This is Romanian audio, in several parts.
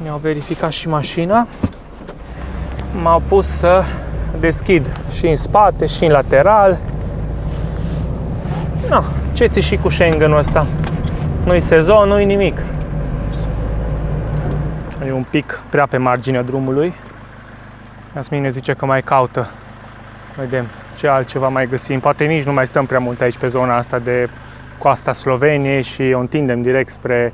mi-au verificat și mașina. M-au pus să deschid și în spate și în lateral. No, ce ți și cu Schengen-ul ăsta? Nu-i sezon, nu-i nimic. E un pic prea pe marginea drumului. Jasmine zice că mai caută. Vedem ce altceva mai găsim. Poate nici nu mai stăm prea mult aici pe zona asta de coasta Sloveniei și o întindem direct spre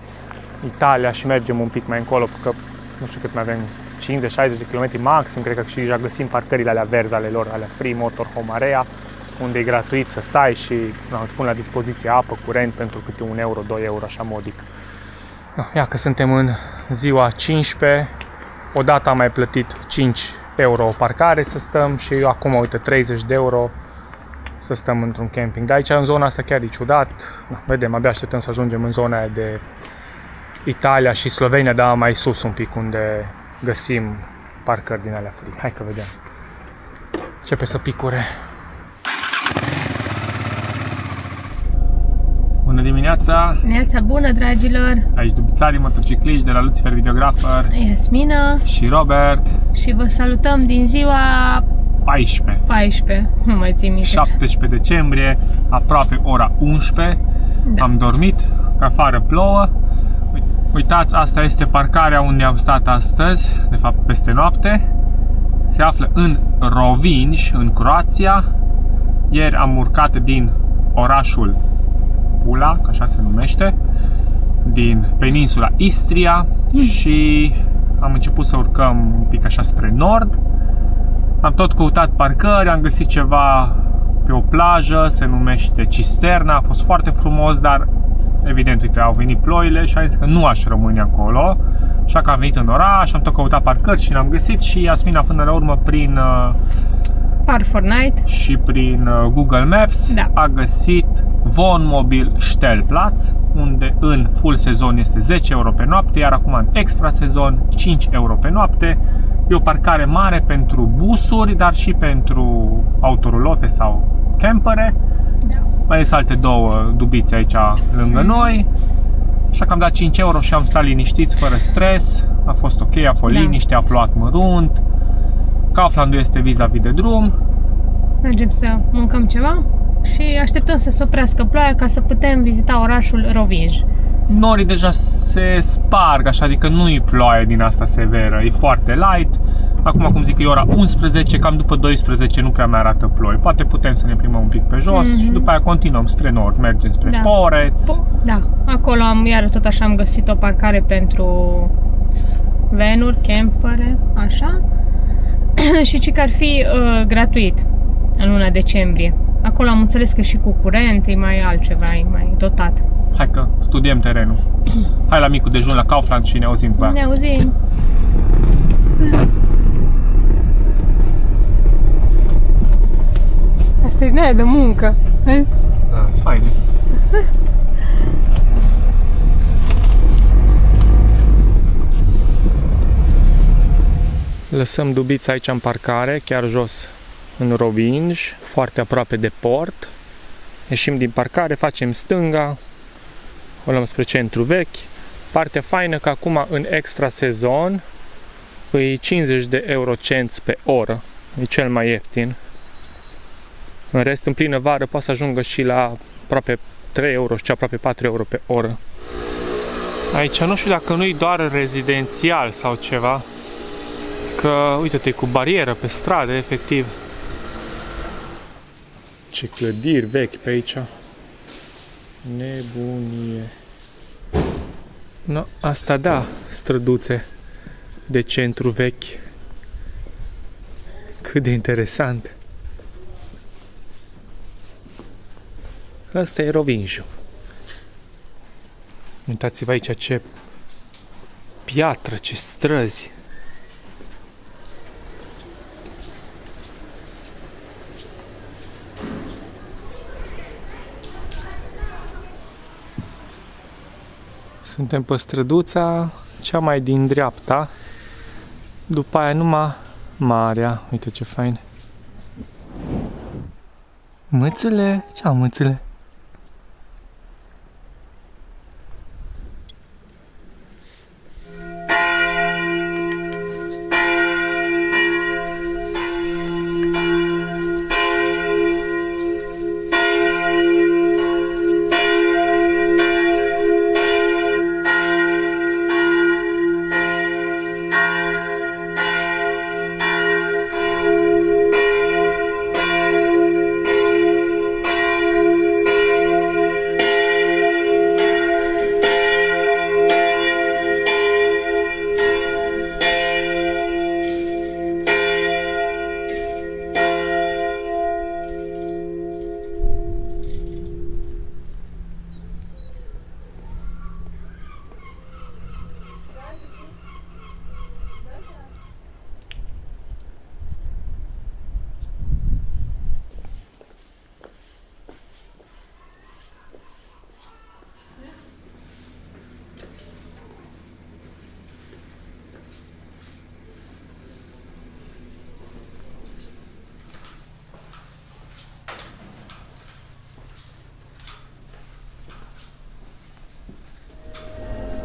Italia și mergem un pic mai încolo, că nu știu cât mai avem, 50-60 de km maxim, cred că și deja găsim parcările alea verzi ale lor, alea Free Motorhome Area, unde e gratuit să stai și îți pun la dispoziție apă, curent pentru câte 1 euro, 2 euro, așa modic. Ia că suntem în ziua 15, odată am mai plătit 5 euro o parcare să stăm și acum, uite, 30 de euro să stăm într-un camping. Dar aici, în zona asta, chiar e ciudat. Vedem, abia așteptăm să ajungem în zona aia de Italia și Slovenia, dar mai sus un pic, unde găsim parcări din alea free. Hai că vedem. Începe să picure. Bună dimineața! Dimineața bună, dragilor! Aici Dubițarii motocicliști de la Lucifer Videographer, Jasmina și Robert. Și vă salutăm din ziua 14. Nu mai țin minte. 17 decembrie, aproape ora 11. Da. Am dormit, că afară plouă. Uitați, asta este parcarea unde am stat astăzi, de fapt peste noapte. Se află în Rovinj, în Croația. Ieri am urcat din orașul Pula, că așa se numește, din peninsula Istria și am început să urcăm un pic așa spre nord. Am tot căutat parcări, am găsit ceva pe o plajă, se numește Cisterna, a fost foarte frumos, dar evident, uite, au venit ploile și am zis că nu aș rămâne acolo. Așa că am venit în oraș, am tot căutat parcări și l-am găsit și Jasmina până la urmă prin Park4Night și prin Google Maps, da, a găsit Wohnmobil Stellplatz, unde în full sezon este 10 euro pe noapte, iar acum în extra sezon 5 euro pe noapte. E o parcare mare pentru busuri, dar și pentru autorulote sau campere. Da. Mai sunt alte două dubițe aici lângă noi. Așa că am dat 5 euro și am stat liniștiți, fără stres. A fost ok, a fost liniște, a plouat mărunt. Kauflandul este vis-a-vis de drum. Mergem să mâncăm ceva și așteptăm să se oprească ploaia ca să putem vizita orașul Rovinj. Norii deja se sparg, așa, adică nu e ploaie din asta severă, e foarte light. Acum, cum zic, e ora 11, cam după 12 nu prea mai arată ploi. Poate putem să ne plimbăm un pic pe jos și după aia continuăm spre nord, mergem spre Poreț. Da, acolo iar tot așa am găsit o parcare pentru venuri, campere, așa. Și ce că ar fi gratuit în luna decembrie. Acolo am înțeles că și cu curent e mai altceva, e mai dotat. Hai că studiem terenul. Hai la micul dejun la Kaufland și ne auzim pe aia. Ne auzim! Asta e neaia de muncă, vezi? Da, sunt fain. Lăsăm dubița aici în parcare, chiar jos în Rovinj, foarte aproape de port. Ieșim din parcare, facem stânga, o luăm spre centru vechi. Partea faină că acum în extra sezon e 50 de eurocenți pe oră, e cel mai ieftin. În rest, în plină vară poate să ajungă și la aproape 3 euro și aproape 4 euro pe oră. Aici nu știu dacă nu e doar rezidențial sau ceva, că uite-te, cu barieră pe stradă, efectiv. Ce clădiri vechi pe aici. Nebunie. No, asta da, străduțe de centru vechi. Cât de interesant. Asta e Rovinjul. Uitați-vă aici ce piatră, ce străzi. Suntem pe străduța cea mai din dreapta. După aia numai marea. Uite ce fain. Mâțele? Ce-au mâțele?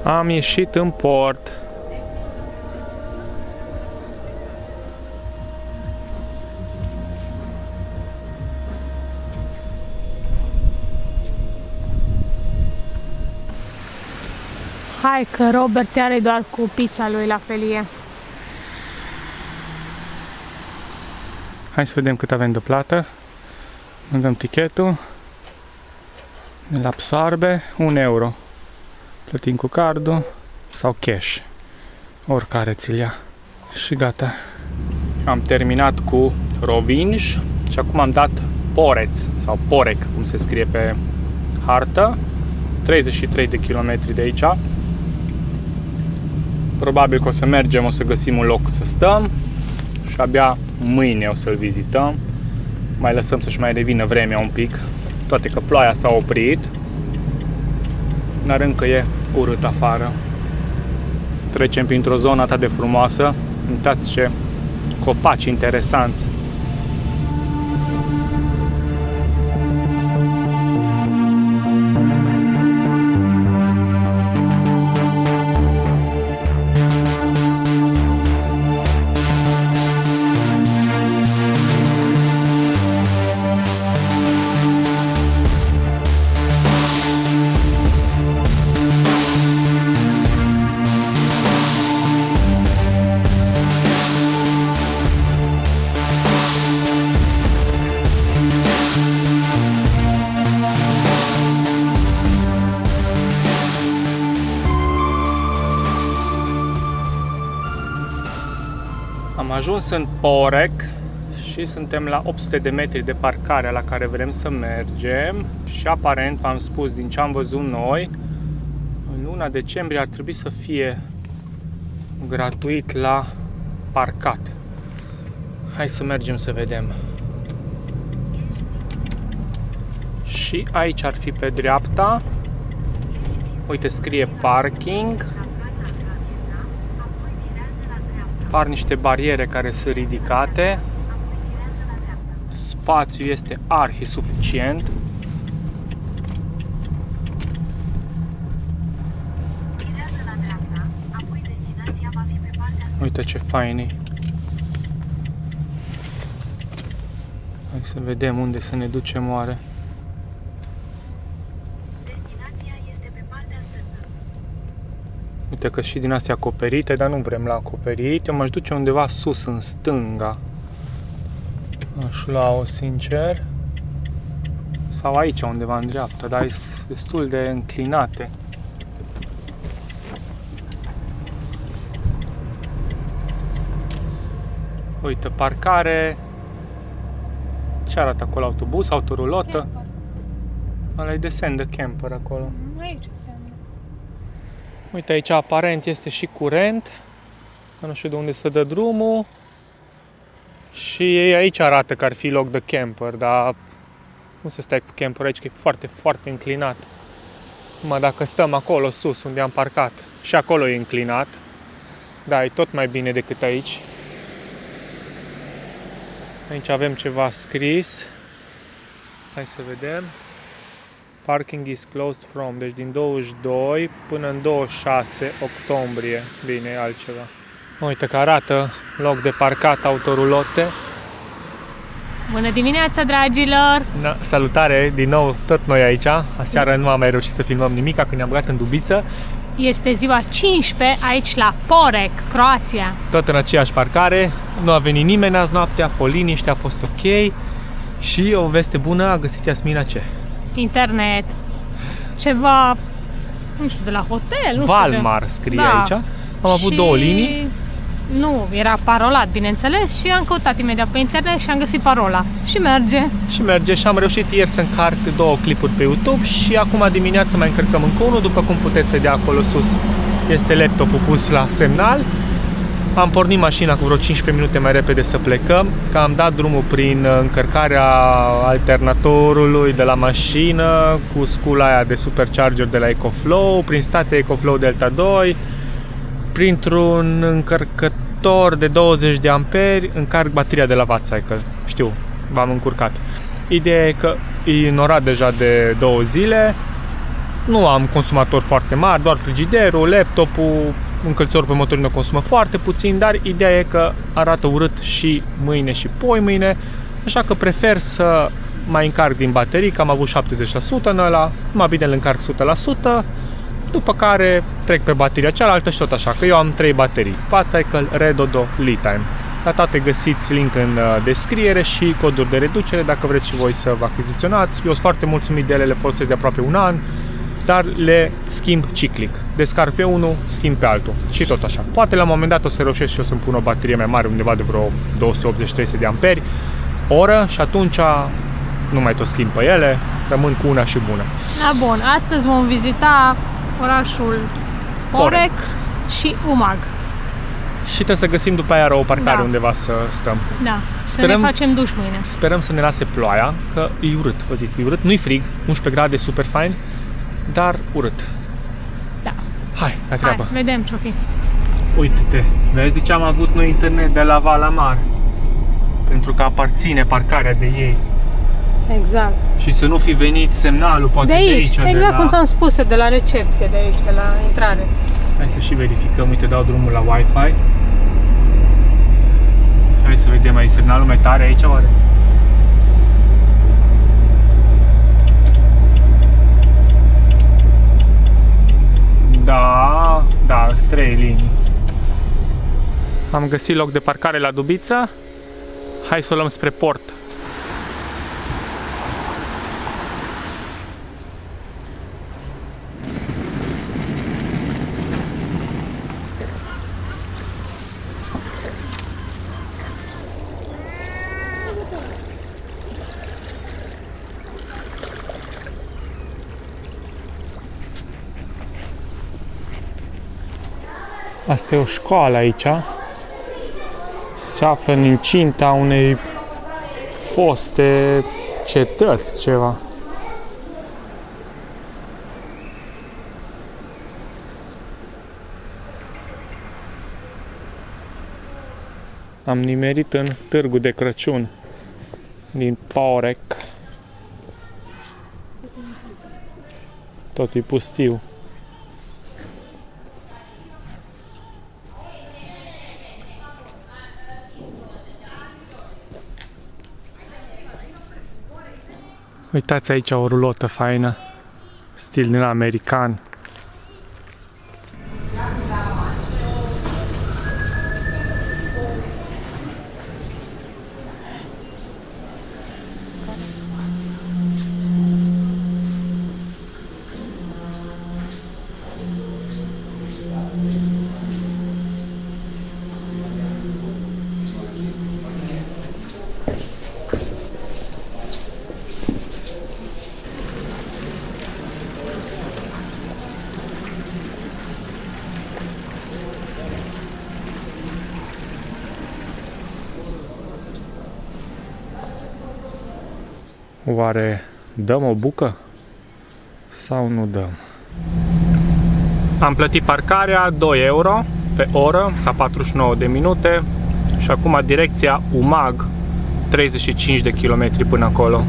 Am ieșit în port. Hai că Robert are doar cu pizza lui la felie. Hai să vedem cât avem de plată. Îmi dăm tichetul. Îl absorbe 1 euro. Plătim cu cardul sau cash. Oricare ți-l ia. Și gata. Am terminat cu Rovinj și acum am dat Poreț sau Porec, cum se scrie pe hartă. 33 de kilometri de aici. Probabil că o să mergem, o să găsim un loc să stăm și abia mâine o să-l vizităm. Mai lăsăm să-și mai revină vremea un pic, toate că ploaia s-a oprit, dar încă e urât afară. Trecem printr-o zonă atât de frumoasă, uitați ce copaci interesanți. Am ajuns în Porec și suntem la 800 de metri de parcarea la care vrem să mergem și aparent, v-am spus, din ce am văzut noi, în luna decembrie ar trebui să fie gratuit la parcat. Hai să mergem să vedem. Și aici ar fi pe dreapta. Uite, scrie parking. Par niște bariere care sunt ridicate. Spațiul este arhi suficient. Uite ce faini. Hai să vedem unde să ne ducem oare. Uite că și din astea acoperite, dar nu vrem la acoperit. Eu m-aș duce undeva sus, în stânga. Aș lua-o, sincer. Sau aici, undeva în dreapta, dar e destul de înclinate. Uite, parcare. Ce arată acolo? Autobuz, autorulotă? Ăla e de sand de camper acolo. Aici înseamnă. Uite, aici aparent este și curent. Nu știu de unde să dă drumul. Și aici arată că ar fi loc de camper, dar nu se stai cu camper aici, că e foarte, foarte înclinat. Numai dacă stăm acolo sus, unde am parcat, și acolo e înclinat. Da, e tot mai bine decât aici. Aici avem ceva scris. Hai să vedem. Parking is closed from, deci din 22 până în 26 octombrie. Bine, e altceva. Uite că arată loc de parcat, autorulote. Bună dimineața, dragilor! Salutare, din nou, tot noi aici. Aseară nu am mai reușit să filmăm nimic, când ne-am băgat în Dubiță. Este ziua 15 aici la Porec, Croația. Tot în aceeași parcare, nu a venit nimeni azi noaptea, a fost liniște, a fost ok. Și o veste bună, a găsit Iasmina ce? Internet. Ceva, nu știu, de la hotel, nu Valmar știu scrie aici. Am avut 2 linii. Nu, era parolat, bineînțeles, și am căutat imediat pe internet și am găsit parola. Și merge. Și merge și am reușit ieri să încarc 2 clipuri pe YouTube și acum dimineața mai încărcăm încă unul, după cum puteți vedea acolo sus. Este laptopul pus la semnal. Am pornit mașina cu vreo 15 minute mai repede să plecăm, că am dat drumul prin încărcarea alternatorului de la mașină, cu scula aia de supercharger de la EcoFlow, prin stația EcoFlow Delta 2, printr-un încărcător de 20 de amperi, încarc bateria de la Wattcycle. Știu, v-am încurcat. Ideea e că e înorat deja de 2 zile, nu am consumatori foarte mari, doar frigiderul, laptopul, încălzitorul pe motorină consumă foarte puțin, dar ideea e că arată urât și mâine și poimâine, așa că prefer să mai încarc din baterii, că am avut 70% în ăla, mai bine îl încarc 100%, după care trec pe bateria cealaltă și tot așa, că eu am 3 baterii, Quad-Cycle, Redodo, Li-Time. La toate găsiți link în descriere și coduri de reducere dacă vreți și voi să vă achiziționați. Eu sunt foarte mulțumit de ele, le folosesc de aproape un an, dar le schimb ciclic. Descarc pe unul, schimb pe altul și tot așa. Poate la un moment dat o să reușesc și eu să-mi pun o baterie mai mare, undeva de vreo 280-300 de amperi oră și atunci nu mai tot schimb pe ele, rămân cu una și bună. Da, bun, astăzi vom vizita orașul Orec și Umag. Și trebuie să găsim după aia o parcare Da. undeva să stăm. Da, Sperăm- să ne facem duș mâine. Sperăm să ne lase ploaia, că e urât, vă zic, e urât. Nu-i frig, 11 grade, super fain, dar urât. Da. Hai, la treabă. Hai, vedem ce-o fi. Uite-te, vezi de ce am avut noi internet de la Valamar? Pentru că aparține parcarea de ei. Exact. Și să nu fi venit semnalul, poate De aici, de exact la... cum ți-am spus eu, de la recepție, de aici, de la intrare. Hai să și verificăm, uite, dau drumul la Wi-Fi. Hai să vedem, ai semnalul mai tare aici, oare? Da, da, 3 linii. Am găsit loc de parcare la Dubița. Hai să o luăm spre port. Asta e o școală aici. Se află în incinta unei foste cetăți, ceva. Am nimerit în târgul de Crăciun din Orec. Tot e pustiu. Uitați aici o rulotă faină, stil din american. Oare dăm o bucă sau nu dăm? Am plătit parcarea 2 euro pe oră sau 49 de minute și acum direcția Umag, 35 de kilometri până acolo.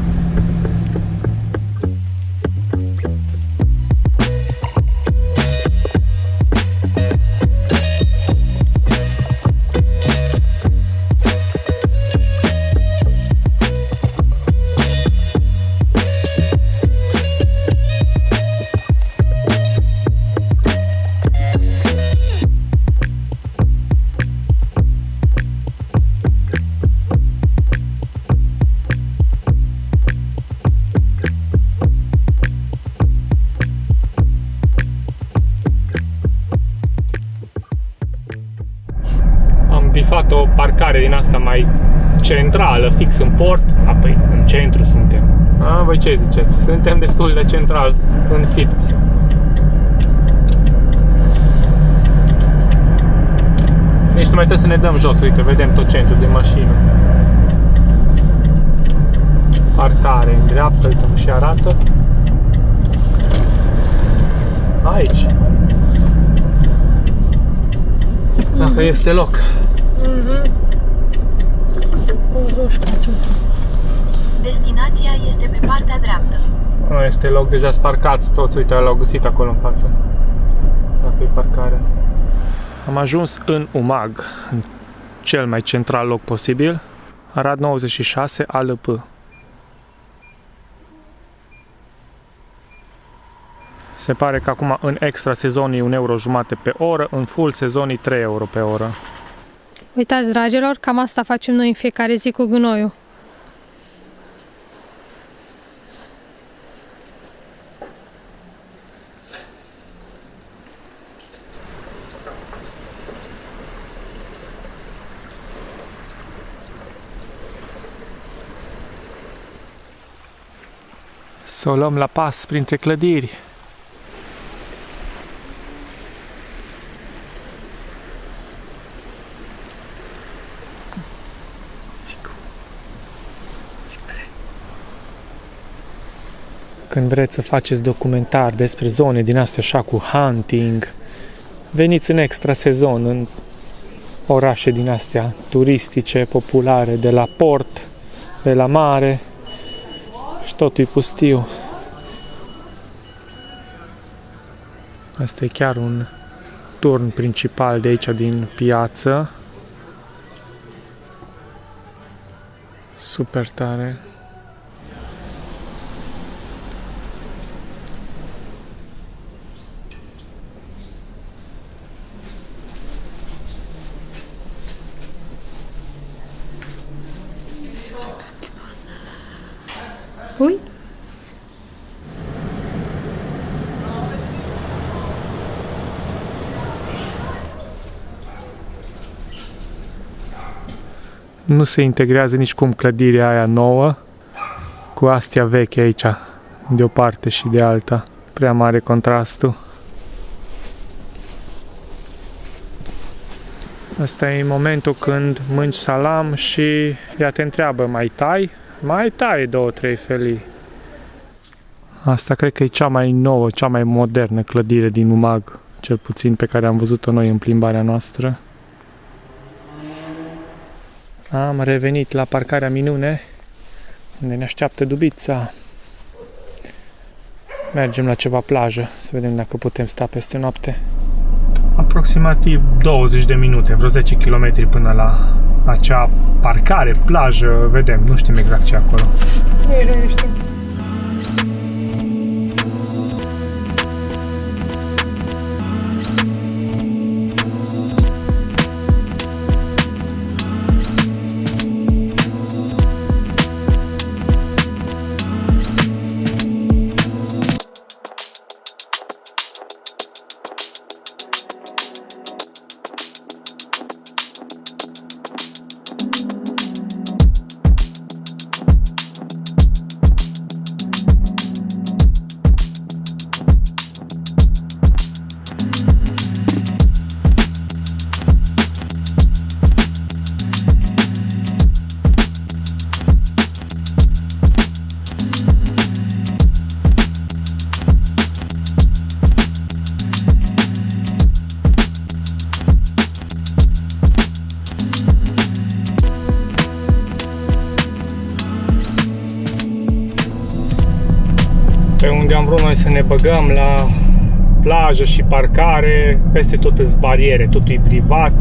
Bifat o parcare din asta mai centrală, fix în port. Apoi, în centru suntem. Voi ce ziceți? Suntem destul de central, în Firți. Nici nu mai trebuie să ne dăm jos, uite, vedem tot centrul de mașină. Parcare în dreapta, uite, și arată. Aici. Dacă este loc. Destinația este pe partea dreaptă. Este loc deja sparcați toți, uite, l-au găsit acolo în față. Dacă e parcare. Am ajuns în Umag, în cel mai central loc posibil. Arad 96 ALP. Se pare că acum în extra sezon e 1,50 euro pe oră, în full sezon e 3 euro pe oră. Uitați, dragilor, cam asta facem noi în fiecare zi cu gunoiul. Să o luăm la pas printre clădiri. Când vreți să faceți documentar despre zone din astea așa cu hunting, veniți în extra sezon, în orașe din astea turistice, populare, de la port, de la mare și totul e pustiu. Asta e chiar un turn principal de aici din piață. Super tare. Ui? Nu se integrează nici cum clădirea aia nouă cu astea vechi aici, de o parte și de alta. Prea mare contrastul. Asta e momentul când mânci salam și ea te întreabă, mai tai? Mai tai 2-3 felii. Asta cred că e cea mai nouă, cea mai modernă clădire din Umag, cel puțin pe care am văzut-o noi în plimbarea noastră. Am revenit la parcarea Minune, unde ne așteaptă Dubița. Mergem la ceva plajă, să vedem dacă putem sta peste noapte. Aproximativ 20 de minute, vreo 10 km până la acea parcare, plajă, vedem, nu știm exact ce e acolo. Nu știu. Pe unde am vrut noi să ne băgăm, la plajă și parcare, peste tot sunt bariere, totul e privat,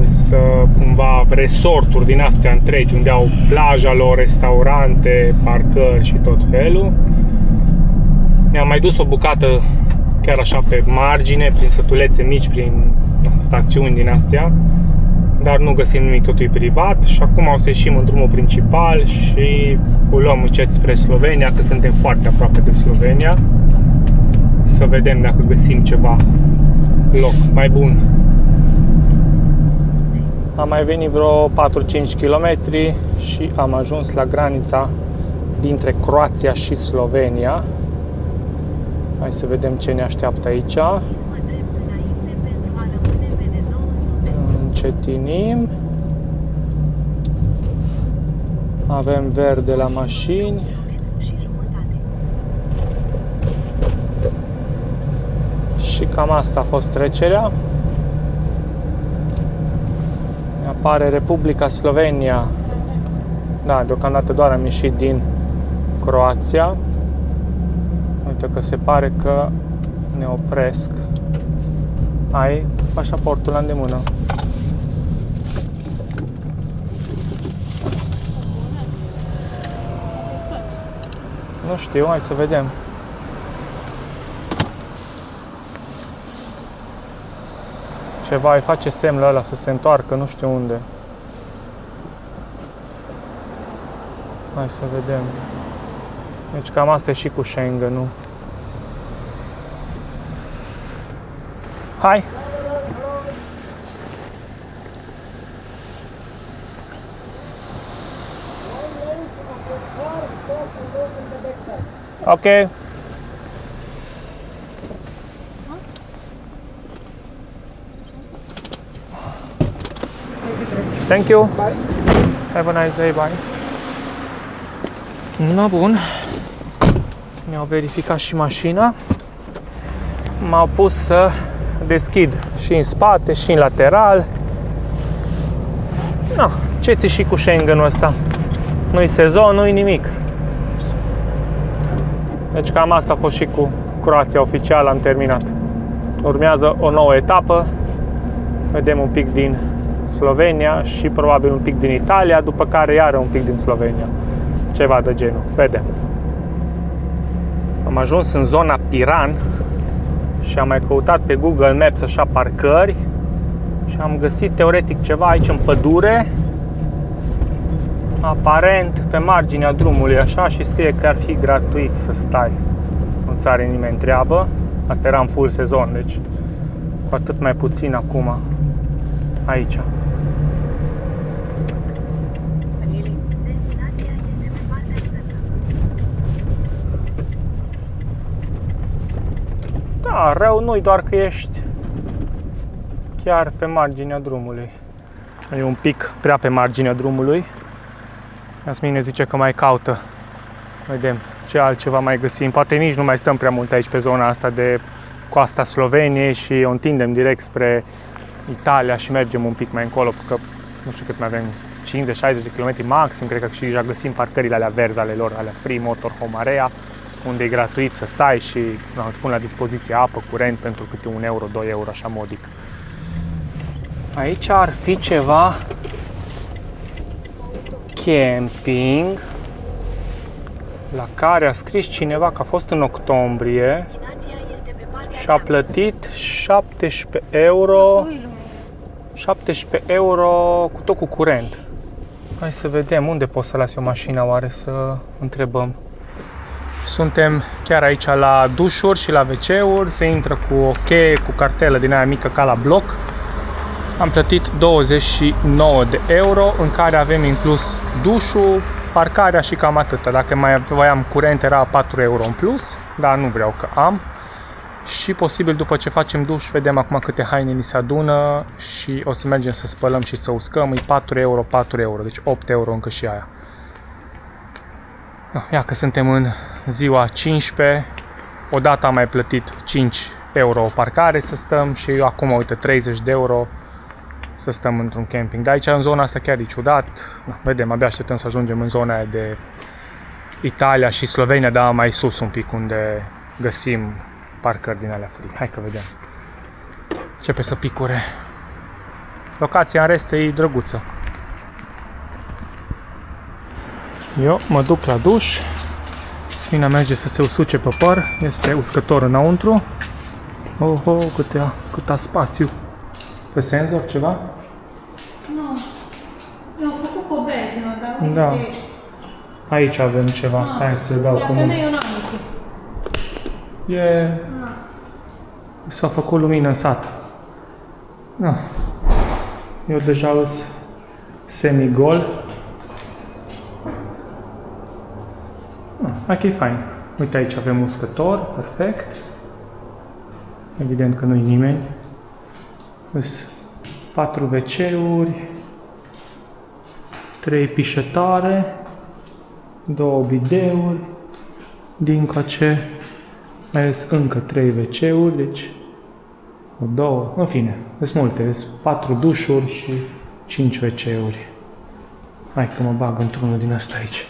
sunt cumva resorturi din astea întregi, unde au plaja lor, restaurante, parcări și tot felul. Ne-am mai dus o bucată chiar așa pe margine, prin sătulețe mici, prin stațiuni din astea, dar nu găsim nimic, totul e privat și acum o să ieșim în drumul principal și o luăm încet spre Slovenia, că suntem foarte aproape de Slovenia, să vedem dacă găsim ceva loc mai bun. Am mai venit vreo 4-5 km și am ajuns la granița dintre Croația și Slovenia. Hai să vedem ce ne așteaptă aici. Încetinim. Avem verde la mașini. Și cam asta a fost trecerea. Apare Republica Slovenia. Da, deocamdată doar am ieșit din Croația. Uite că se pare că ne opresc. Ai pașaportul la îndemână. Nu știu, hai să vedem. Ceva îi face semnul ăla să se întoarcă, nu știu unde. Hai să vedem. Deci cam asta e și cu Schengen-ul. Hai! Ok. Thank you. Bye. Have a nice day. Bye. No, bun. Ne-au verificat și mașina. M-au pus să deschid și în spate și în lateral. No, ce ți și cu Schengen-ul ăsta? Nu-i sezon, nu-i nimic. Deci cam asta a fost și cu Croația oficial, am terminat. Urmează o nouă etapă. Vedem un pic din Slovenia și probabil un pic din Italia, după care iară un pic din Slovenia. Ceva de genul. Vedem. Am ajuns în zona Piran și am mai căutat pe Google Maps așa parcări și am găsit teoretic ceva aici în pădure, aparent pe marginea drumului așa, și scrie că ar fi gratuit să stai. Nu ți are nimeni treabă. Asta era în full sezon, deci cu atât mai puțin acum aici. Destinația este pe partea stângă. Da, rău nu-i, doar că ești chiar pe marginea drumului. E un pic prea pe marginea drumului. Iasmine zice că mai caută. Vedem ce altceva mai găsim. Poate nici nu mai stăm prea mult aici pe zona asta de coasta Sloveniei și o întindem direct spre Italia și mergem un pic mai încolo, că nu știu cât mai avem, 50-60 de km maxim, cred că și deja găsim parcările alea verzi ale lor, alea Free Motorhome Area, unde e gratuit să stai și îți pun la dispoziție apă, curent pentru câte 1 euro, 2 euro, așa modic. Aici ar fi ceva camping la care a scris cineva că a fost în octombrie Destinația este pe partea și a plătit 17 euro. 17 euro cu tot cu curent. Hai să vedem unde pot să las eu mașina, oare, să întrebăm. Suntem chiar aici la dușuri și la WC-uri, se intră cu o cheie, cu cartelă din aia mică ca la bloc. Am plătit 29 de euro, în care avem inclus dușul, parcarea și cam atâta. Dacă mai voiam curent era 4 euro în plus, dar nu vreau că am. Și posibil după ce facem duș, vedem acum câte haine ni se adună și o să mergem să spălăm și să uscăm. E 4 euro, 4 euro, deci 8 euro încă și aia. Ia că suntem în ziua 15, odată am mai plătit 5 euro o parcare să stăm și acum, uite, 30 de euro să stăm într-un camping. Dar aici, în zona asta, chiar e ciudat. Vedem, abia așteptăm să ajungem în zona aia de Italia și Slovenia, dar mai sus un pic, unde găsim parcări din alea free. Hai că vedem. Începe să picure. Locația în rest e drăguță. Eu mă duc la duș. Mina merge să se usuce pe păr. Este uscător înăuntru. Oh, câta spațiu. Pe senzor ceva? Nu. Eu am făcut cu benzină, dar Da. uite aici. Aici avem ceva. Stai să dau La cu femeie eu n-am găsit. S-a făcut lumină în sat. Da. Eu deja sunt semi-gol. Hai că e fain. Uite, aici avem uscător, perfect. Evident că nu-i nimeni. Sunt 4 WC-uri, 3 pișătare, 2 bideuri, dincoace. Mai sunt încă 3 WC-uri, deci 2, în fine, sunt multe, sunt 4 dușuri și 5 WC-uri. Hai că mă bag într-unul din ăsta aici.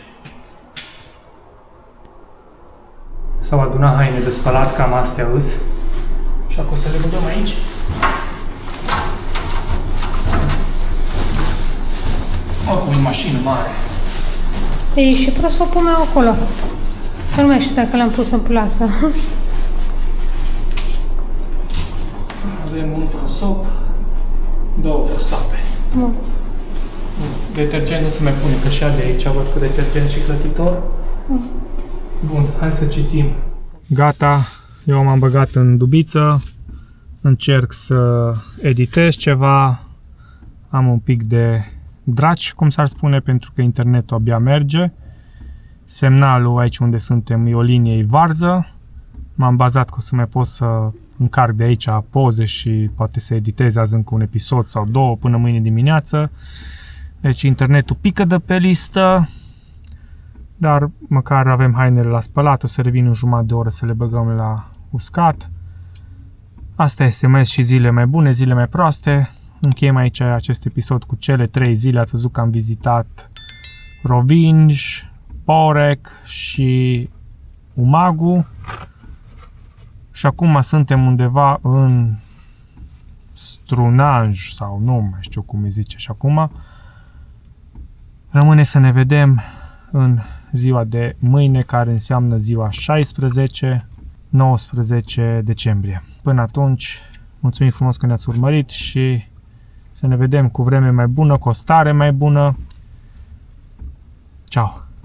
S-au adunat haine de spălat, cam astea îs. Și acum să le băgăm aici. Oricum e mașină mare. E și prosopul meu acolo. Că nu mai știu dacă l-am pus în plasă. Avem un prosop, 2 prosoape. Bun. Detergent nu se mai pune, că și de aici văd cu detergent și clătitor. Bun, hai să citim. Gata, eu m-am băgat în dubiță, încerc să editez ceva, am un pic de draci, cum s-ar spune, pentru că internetul abia merge. Semnalul aici unde suntem e o linie varză, m-am bazat că o să mai pot să încarc de aici poze și poate să editez azi încă un episod sau 2 până mâine dimineață. Deci internetul pică de pe listă, dar măcar avem hainele la spălat, o să revin în jumătate de oră să le băgăm la uscat. Asta este, mai și zile mai bune, zile mai proaste. Încheiem aici acest episod cu cele 3 zile. Ați văzut că am vizitat Rovinj, Porec și Umagu. Și acum suntem undeva în Strunaj sau nu mai știu cum îi zice și acum. Rămâne să ne vedem în ziua de mâine, care înseamnă ziua 16-19 decembrie. Până atunci, mulțumim frumos că ne-ați urmărit și să ne vedem cu vreme mai bună, cu o stare mai bună. Ciao!